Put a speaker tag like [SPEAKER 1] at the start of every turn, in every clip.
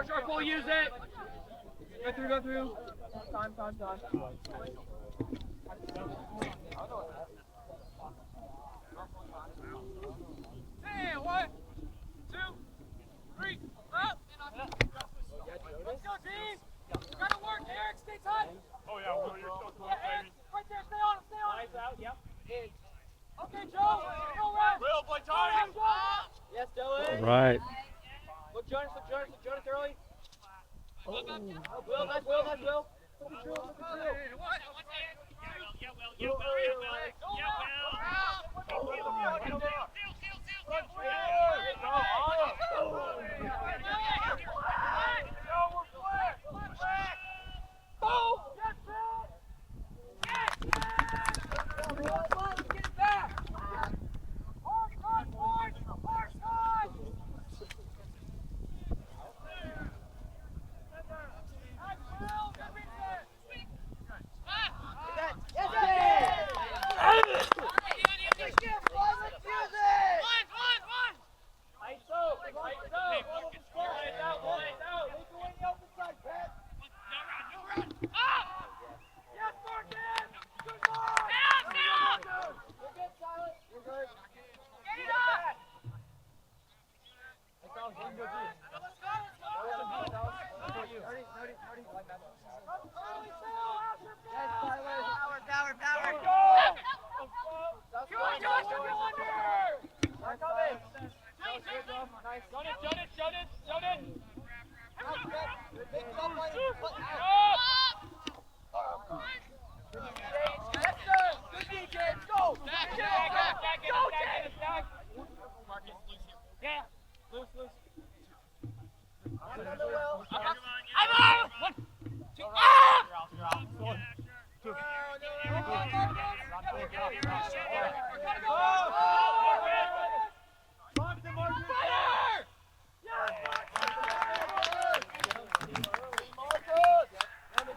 [SPEAKER 1] Short, we'll use it. Go through. Time. Hey, 1, 2, 3, up. Let's go, team. Gotta work, Eric. Stay tight.
[SPEAKER 2] Oh, yeah, Will, you're so close, baby.
[SPEAKER 1] Right there, stay on him.
[SPEAKER 3] Eyes out, yep.
[SPEAKER 1] Okay, Joe. Go, Ryan.
[SPEAKER 2] Will, play tight.
[SPEAKER 1] Yes, Dylan.
[SPEAKER 4] All right.
[SPEAKER 1] Look, Jonas early. Will, nice Will. Look at Drew.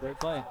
[SPEAKER 4] Great play.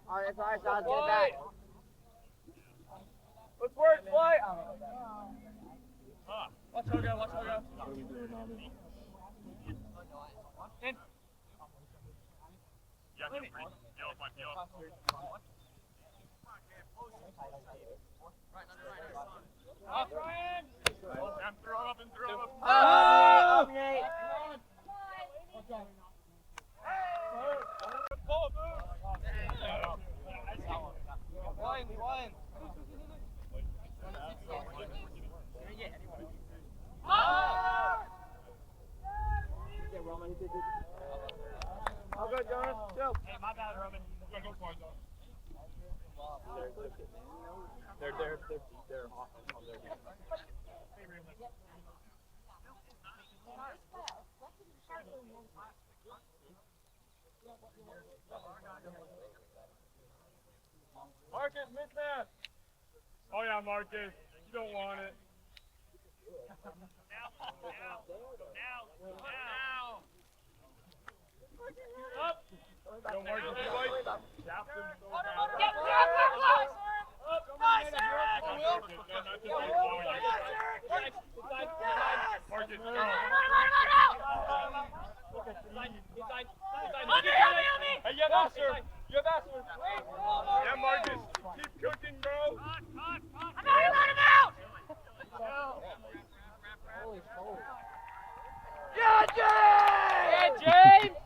[SPEAKER 1] All right, John, get it back.
[SPEAKER 2] Let's work, play. Watch Hogo. In. Yeah, get free. Get off my peel. Up, Ryan. I'm throw up.
[SPEAKER 1] Oh, Nate.
[SPEAKER 2] Pull, move.
[SPEAKER 1] One. I'll go, Jonas. Go.
[SPEAKER 2] Hey, my bad, Roman. Go for it, Jonas. They're off on their game. Marcus, mismatch. Oh yeah, Marcus. You don't want it. Now. Up. Go, Marcus. Jackson. Marcus. Faster. You have faster. Yeah, Marcus. Keep cooking, bro.
[SPEAKER 1] Yeah, James!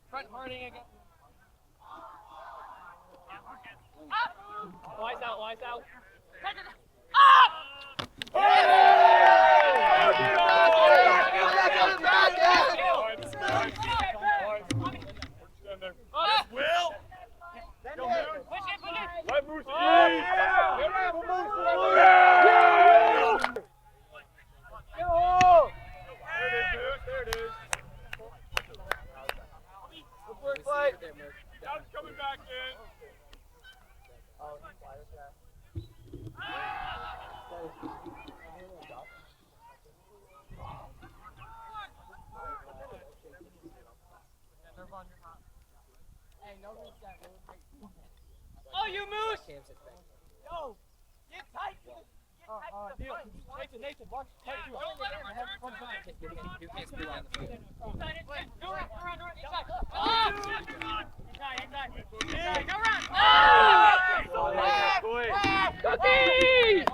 [SPEAKER 1] Front Harding again. Wise out, wise out.
[SPEAKER 2] Will!
[SPEAKER 1] Push it.
[SPEAKER 2] Let Moose eat! There it is. Now it's coming back in.
[SPEAKER 1] Oh, you Moose! Yo! Get tight! Nathan, watch. Don't let him have fun. You can't screw on the field. Go around. Inside. Go around. Cookies!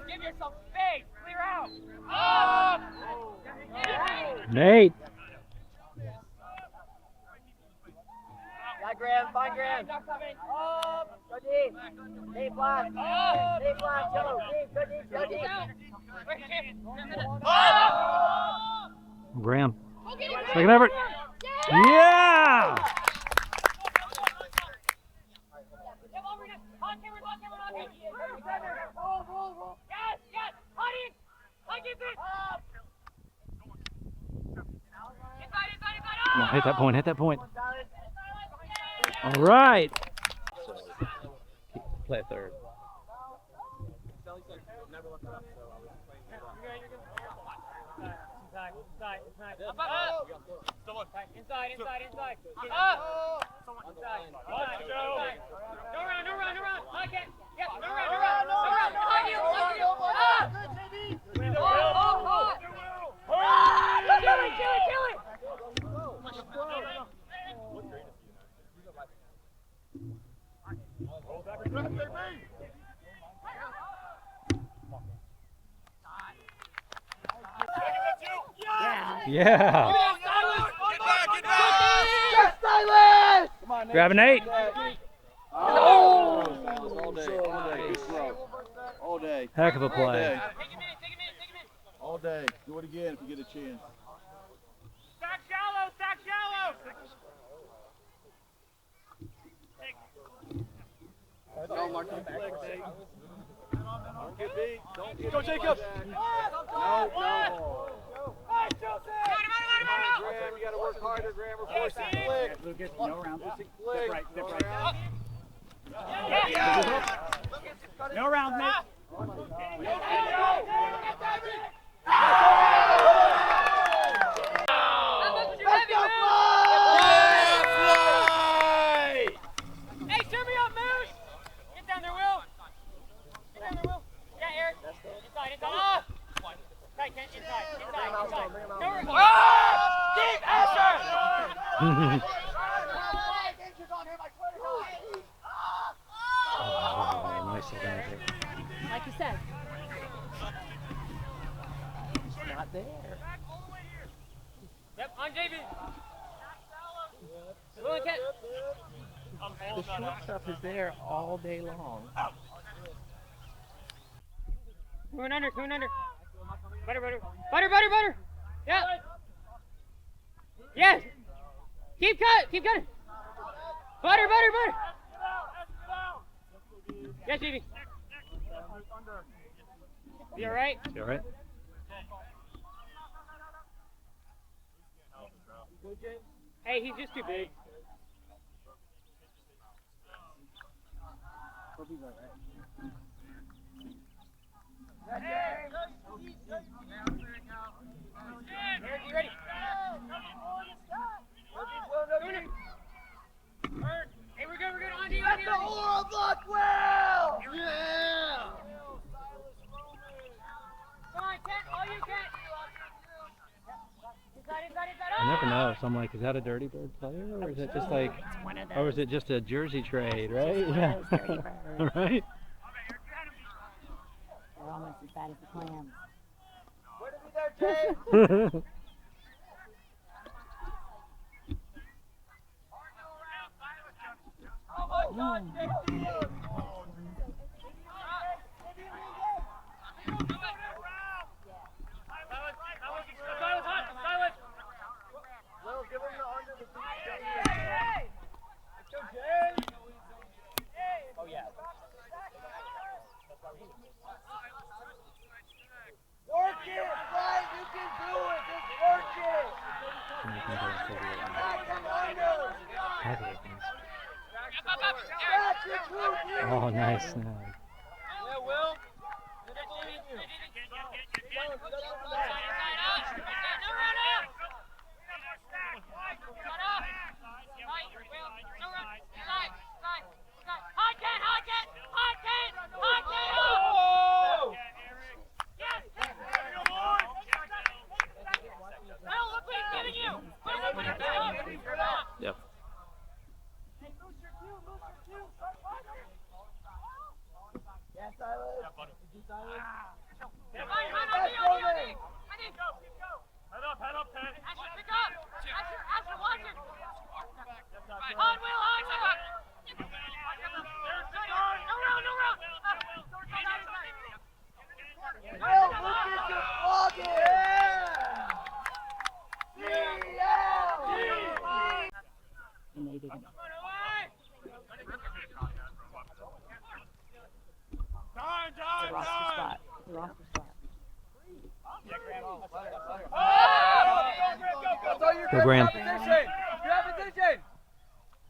[SPEAKER 1] Give yourself space. Clear out.
[SPEAKER 3] Nate.
[SPEAKER 1] Got Graham. Find Graham. Go deep. Deep flat. Deep flat. Go deep. Go deep.
[SPEAKER 3] Graham. Second effort. Yeah! Come on, hit that point. All right. Play third.
[SPEAKER 1] Inside. No run. I can't. Yep, no run. On you. Kill it.
[SPEAKER 3] Yeah.
[SPEAKER 1] Get back.
[SPEAKER 3] Come on, grab an 8.
[SPEAKER 4] All day.
[SPEAKER 3] Heck of a play.
[SPEAKER 1] Take a minute.
[SPEAKER 4] All day. Do it again if you get a chance.
[SPEAKER 1] Stack shallow.
[SPEAKER 4] Don't mark him back. Don't get beat. Don't get
[SPEAKER 2] Go, Jacob.
[SPEAKER 4] No. Graham, you gotta work harder, Graham. We're forcing flick.
[SPEAKER 2] Lucas, no round.
[SPEAKER 4] Flick.
[SPEAKER 2] Step right. No round, mate.
[SPEAKER 1] Hey, turn me up, Moose! Get down there, Will! Yeah, Eric. Inside. Tight, Kent. Inside. Deep, Asher!
[SPEAKER 3] Oh, nice advantage.
[SPEAKER 5] Like you said.
[SPEAKER 3] Not there.
[SPEAKER 1] Yep, on JV. Will and Kent.
[SPEAKER 3] The short stuff is there all day long.
[SPEAKER 1] Going under. Butter. Yeah. Yes. Keep cutting. Butter. Yes, JV. You all right?
[SPEAKER 3] You all right?
[SPEAKER 1] Hey, he's just too big. Eric, you ready? Hey, we're good, on to you.
[SPEAKER 4] That's the Aura block well! Yeah!
[SPEAKER 1] Come on, Kent, all you, Kent.
[SPEAKER 3] I never know. So I'm like, is that a Dirty Bird player, or is it just like, or is it just a jersey trade, right? Yeah. Right.
[SPEAKER 5] They're almost as bad as the clams.
[SPEAKER 4] Way to be there, Jay!
[SPEAKER 1] Oh, yeah.
[SPEAKER 4] Work it, right? You can do it. Just work it.
[SPEAKER 3] Oh, nice snag.
[SPEAKER 4] Yeah, Will. I believe in you.
[SPEAKER 3] Yep.
[SPEAKER 4] Yeah, Silas. Silas.
[SPEAKER 2] Head up, Ted.
[SPEAKER 4] Will, look at your pocket. Yeah.
[SPEAKER 5] And they didn't. It's a roster spot. It's a roster spot.
[SPEAKER 4] That's all your
[SPEAKER 3] Go, Graham.
[SPEAKER 4] position. Grab position.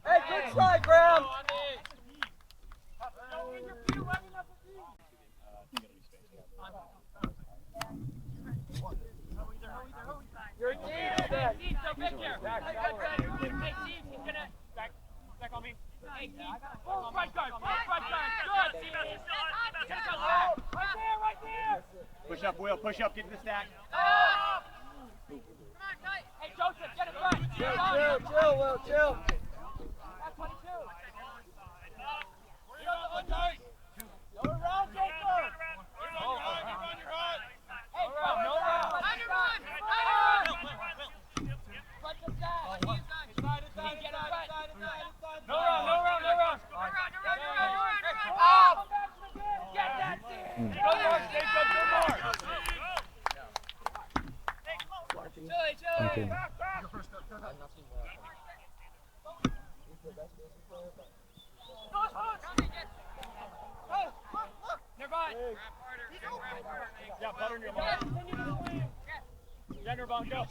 [SPEAKER 4] Hey, good try, Graham. You're a team.
[SPEAKER 1] Back on me. Hey,
[SPEAKER 2] Right guard.
[SPEAKER 1] right there.
[SPEAKER 2] Push up, Will. Push up. Get to the stack.
[SPEAKER 1] Hey, Joseph, get in front.
[SPEAKER 4] Chill, Will, chill.
[SPEAKER 1] That's 22.
[SPEAKER 4] Go around, Jacob.
[SPEAKER 1] Hey, bro, no run. Let's just get in front.
[SPEAKER 2] No run.
[SPEAKER 1] Up! Get that team!
[SPEAKER 2] Go more, Jacob. Go more.
[SPEAKER 3] Okay.
[SPEAKER 2] Yeah, butter in your ball. Yeah, in your ball. Go.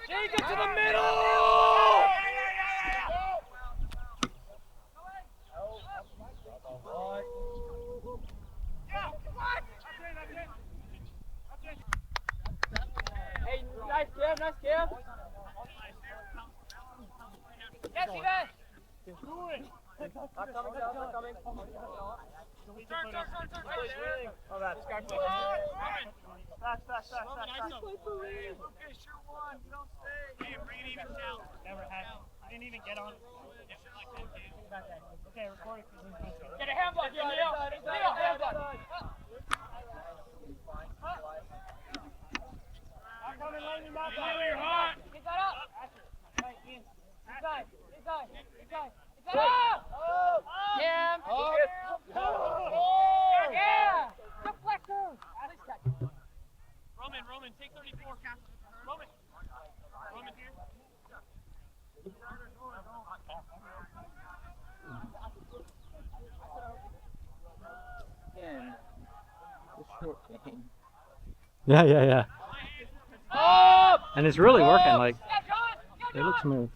[SPEAKER 4] Jake, get to the middle.
[SPEAKER 1] Hey, nice Cam. Yes, Ivan!
[SPEAKER 4] Not coming.
[SPEAKER 1] Turn.
[SPEAKER 4] Oh, that's
[SPEAKER 2] Fast. Never had. Didn't even get on. Okay, record it.
[SPEAKER 1] Get a hand block, Leo, hand block.
[SPEAKER 2] Not coming, Lane, not coming. You're hot.
[SPEAKER 1] Get that up. Inside. Up! Cam. Yeah! Deflector.
[SPEAKER 2] Roman, take 34, Cap. Roman here.
[SPEAKER 3] Yeah. Up! And it's really working. Like, it looks smooth.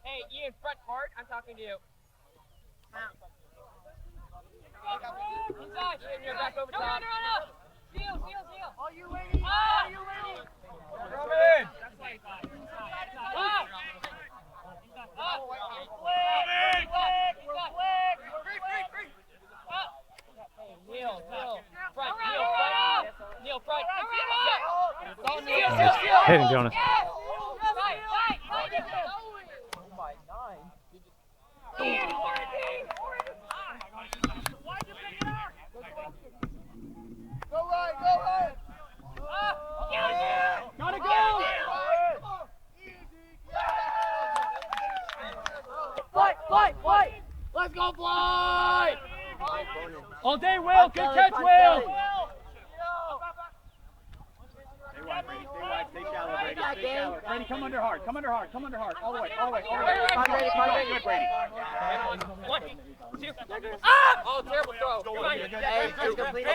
[SPEAKER 1] Hey, Ian, front court, I'm talking to you. Inside, Ian, you're back over top. Seal. Are you ready? Are you ready?
[SPEAKER 2] Come in.
[SPEAKER 1] Up. Neil, front.
[SPEAKER 3] Hit him, Jonas.
[SPEAKER 4] Go right.
[SPEAKER 1] Gotta go! Fight! Let's go, fly! All day, Will. Good catch, Will.
[SPEAKER 4] Stay shallow, Brady. Stay shallow.
[SPEAKER 2] Brady, come under hard. All the way.
[SPEAKER 1] Good, Brady. 1, 2. Ah! Oh, terrible throw. Come on.
[SPEAKER 4] Hey, just complete it.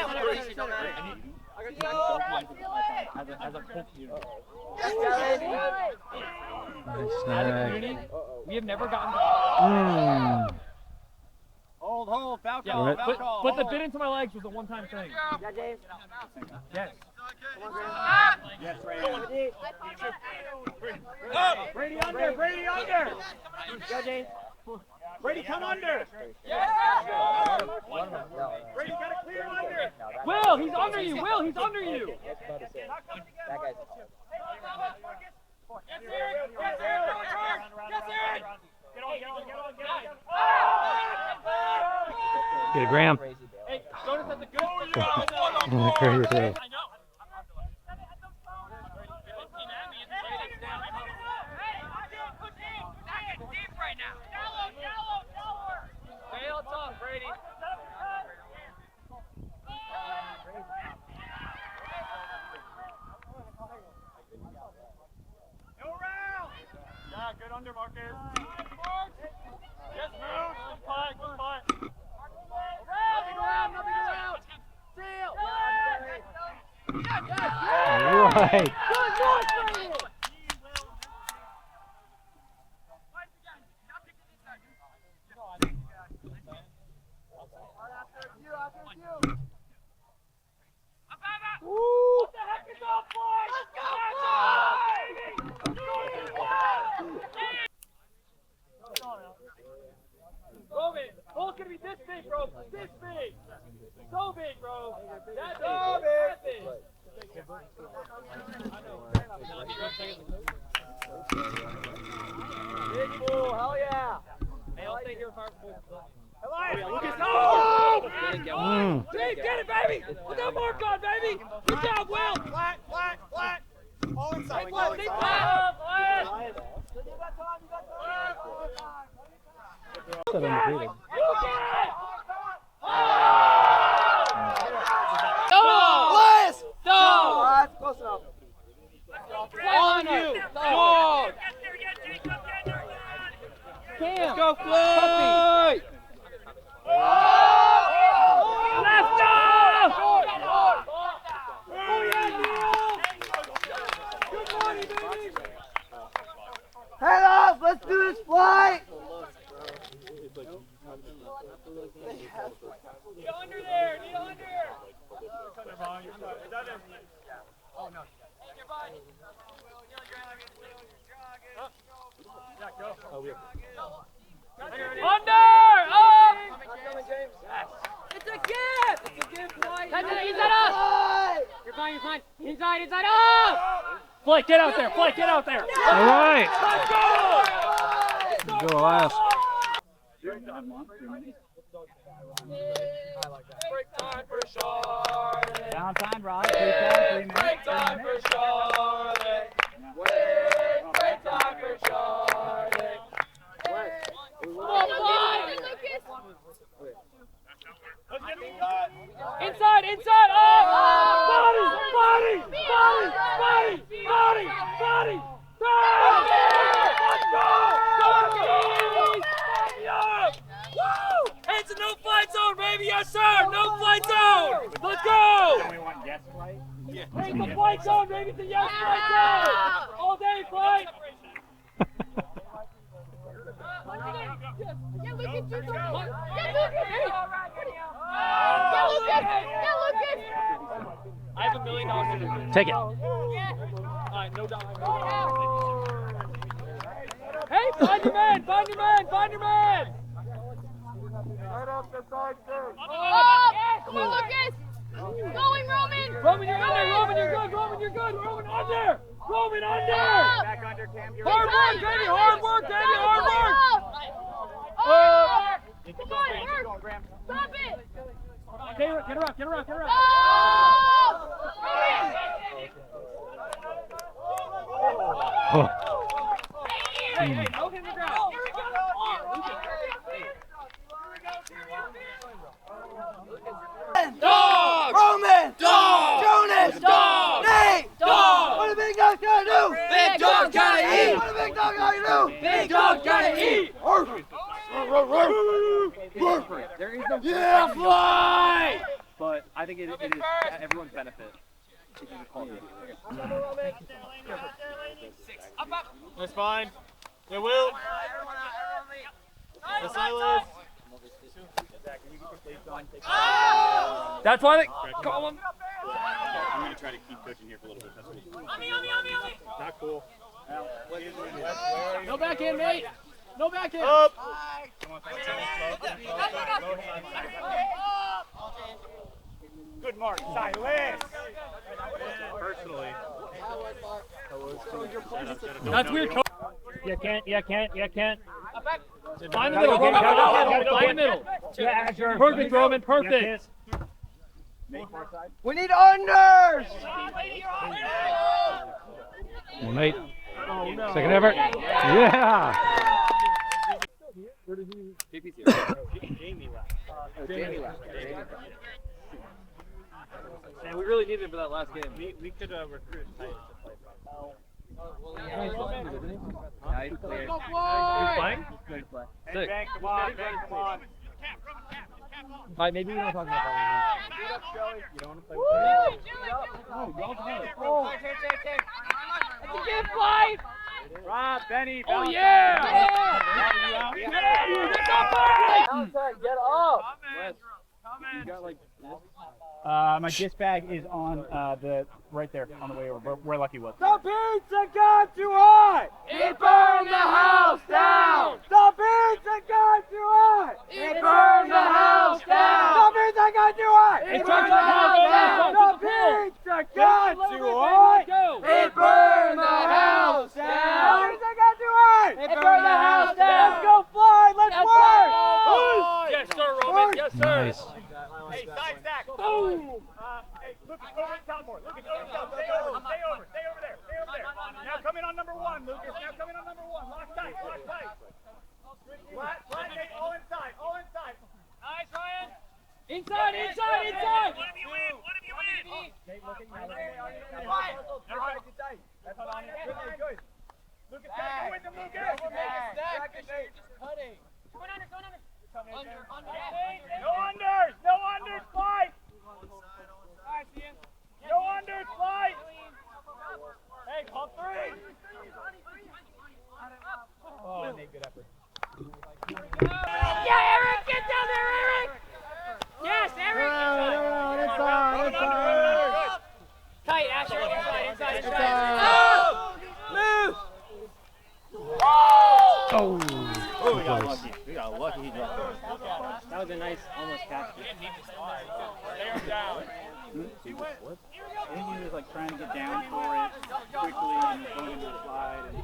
[SPEAKER 3] Nice snag.
[SPEAKER 1] We have never gotten.
[SPEAKER 4] Hold, foul
[SPEAKER 3] Yeah,
[SPEAKER 4] call,
[SPEAKER 3] right.
[SPEAKER 4] foul call.
[SPEAKER 1] But the bit into my legs was a one-time thing. Yes.
[SPEAKER 4] Yes, Brady.
[SPEAKER 2] Brady under.
[SPEAKER 1] Go, James.
[SPEAKER 2] Brady, come under. Brady, got to clear under.
[SPEAKER 1] Will, he's under you.
[SPEAKER 4] That guy's
[SPEAKER 3] Get a Graham.
[SPEAKER 1] Hey, Jonas has a good
[SPEAKER 3] Crazy throw.
[SPEAKER 2] Yeah, good under, Marcus. Yes, move. Good putt.
[SPEAKER 3] All right.
[SPEAKER 1] What the heck is up, boys? Let's go, Roman, ball's gonna be this big, bro. This big. So big, bro. That big. Big bull, hell yeah. Hey, I'll stay here with our James, get it, baby! Put that mark on, baby! Good job, Will!
[SPEAKER 2] Flat. All inside.
[SPEAKER 1] Stay flat, stay flat!
[SPEAKER 3] Still undefeated.
[SPEAKER 1] Dog!
[SPEAKER 4] close enough.
[SPEAKER 1] On you! Dog! Cam! Go, Floyd! Left off! Oh, yeah, Neil! Good morning, baby!
[SPEAKER 4] Head off! Let's do this flight!
[SPEAKER 1] Kneel under there! Kneel under!
[SPEAKER 2] Oh, no. Yeah, go.
[SPEAKER 1] Under! Up! It's a gift! It's a gift, Floyd! Inside up! You're fine. Inside up! Floyd, get out there!
[SPEAKER 3] All right.
[SPEAKER 1] Let's go!
[SPEAKER 3] Go last.
[SPEAKER 1] Break time for Charlotte!
[SPEAKER 2] Downtime, Rod. 3 minutes.
[SPEAKER 1] Break time for Charlotte! Break time for Charlotte! Inside, up! Body! Let's go! Woo! It's a no-flight zone, baby! Yes, sir! No-flight zone! Let's go!
[SPEAKER 2] We want guest flight. Hey, the flight zone, baby, the yes flight zone! All day, flight!
[SPEAKER 1] Yeah, Lucas, do something. Yeah, Lucas! Yeah, Lucas! Yeah, Lucas!
[SPEAKER 2] I have $1 million to do.
[SPEAKER 3] Take it.
[SPEAKER 2] Alright, no doubt. Hey, find your man! Find your man! Find your man!
[SPEAKER 4] Right up the side, sir.
[SPEAKER 1] Oh! Come on, Lucas! Going, Roman!
[SPEAKER 2] Roman, you're under! Roman, you're good! Roman, you're good! Roman, under! Roman, under!
[SPEAKER 4] Back under, Cam. You're
[SPEAKER 2] Hard work, baby! Hard work, baby! Hard work!
[SPEAKER 1] Oh! Come on, work! Stop it!
[SPEAKER 2] Get her up, get her up, get her up, get her up!
[SPEAKER 1] Oh!
[SPEAKER 3] Oh.
[SPEAKER 2] Hey, hey, no hit the ground!
[SPEAKER 6] Dog! Roman! Dog! Jonas! Dog! Nate! Dog! What a big dog gotta do? Big dog gotta eat! What a big dog gotta do? Big dog gotta eat!
[SPEAKER 4] There is no
[SPEAKER 6] Yeah, fly!
[SPEAKER 4] but I think it is everyone's benefit.
[SPEAKER 2] That's fine. It will. The Silas. That's why they call him.
[SPEAKER 5] I'm going to try to keep coaching here for a little bit. That's what not cool.
[SPEAKER 2] No backhand, mate. No backhand.
[SPEAKER 5] Up.
[SPEAKER 4] Good mark, Silas.
[SPEAKER 5] Personally.
[SPEAKER 2] That's weird.
[SPEAKER 3] You can't.
[SPEAKER 2] Find the middle. Find the middle.
[SPEAKER 3] Yeah, sure.
[SPEAKER 2] Perfect, Roman. Perfect.
[SPEAKER 6] We need unders!
[SPEAKER 3] Well, Nate. Second effort. Yeah.
[SPEAKER 4] Jamie left.
[SPEAKER 2] Man, we really needed him for that last game.
[SPEAKER 5] We could recruit tight to play.
[SPEAKER 4] Yeah, he's cleared.
[SPEAKER 2] Who's playing?
[SPEAKER 4] Good play.
[SPEAKER 2] Sick.
[SPEAKER 5] Bank, come on, bank, come on.
[SPEAKER 2] All right, maybe we don't talk about that.
[SPEAKER 4] You don't want to play
[SPEAKER 1] It's a good fight!
[SPEAKER 5] Rob, Benny,
[SPEAKER 2] Oh yeah!
[SPEAKER 6] Get up!
[SPEAKER 2] You got like
[SPEAKER 7] My disc bag is on the right there on the way over where Lucky was.
[SPEAKER 6] The pizza got too hot! It burned the house down! The pizza got too hot! It burned the house down! The pizza got too hot!
[SPEAKER 2] It burned the house down!
[SPEAKER 6] The pizza got too hot! It burned the house down! The pizza got too hot! It burned the house down! Let's go fly! Let's work!
[SPEAKER 2] Yes, sir, Roman. Yes, sir.
[SPEAKER 3] Nice.
[SPEAKER 5] Hey, side stack.
[SPEAKER 2] Boom.
[SPEAKER 5] Hey, Lucas, over in town more. Lucas, over in town. Stay over there. Stay over there. Now come in on number one, Lucas. Now come in on number one. Lock tight. Lock tight. Flat, Nate. All inside. All inside.
[SPEAKER 2] Nice, Ryan. Inside, inside, inside.
[SPEAKER 5] One of you in. One of you in.
[SPEAKER 6] Nate, look at you. Everybody get tight. That's on you. Good, good.
[SPEAKER 5] Lucas, go with him, Lucas.
[SPEAKER 6] Cutting.
[SPEAKER 5] No unders. No unders. Fight. No unders. Fight. Hey, pump three.
[SPEAKER 6] Oh, Nate, good effort.
[SPEAKER 1] Yeah, Eric! Get down there, Eric! Yes, Eric!
[SPEAKER 6] Inside.
[SPEAKER 1] Tight, Asher. Inside.
[SPEAKER 6] Move!
[SPEAKER 3] Oh.
[SPEAKER 4] Oh, we got lucky. We got lucky he dropped it.
[SPEAKER 2] That was a nice, almost catch.
[SPEAKER 4] He was what? I think he was like trying to get down for it quickly and going into the slide and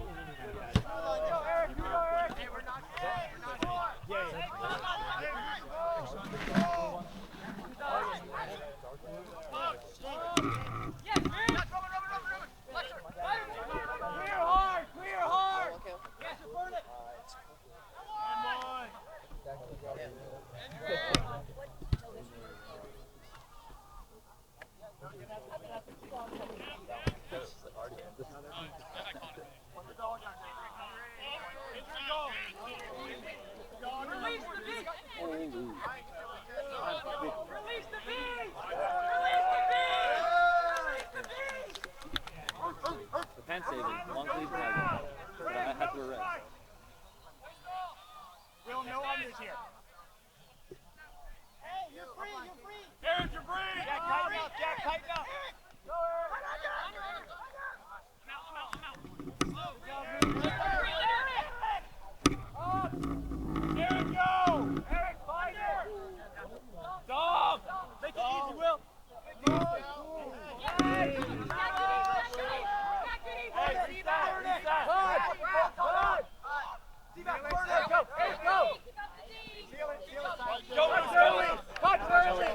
[SPEAKER 5] tighten up. Eric, go! Eric, find her! Dog! Make it easy, Will. Hey, see back, go! Hey, go! Go early! Touch early!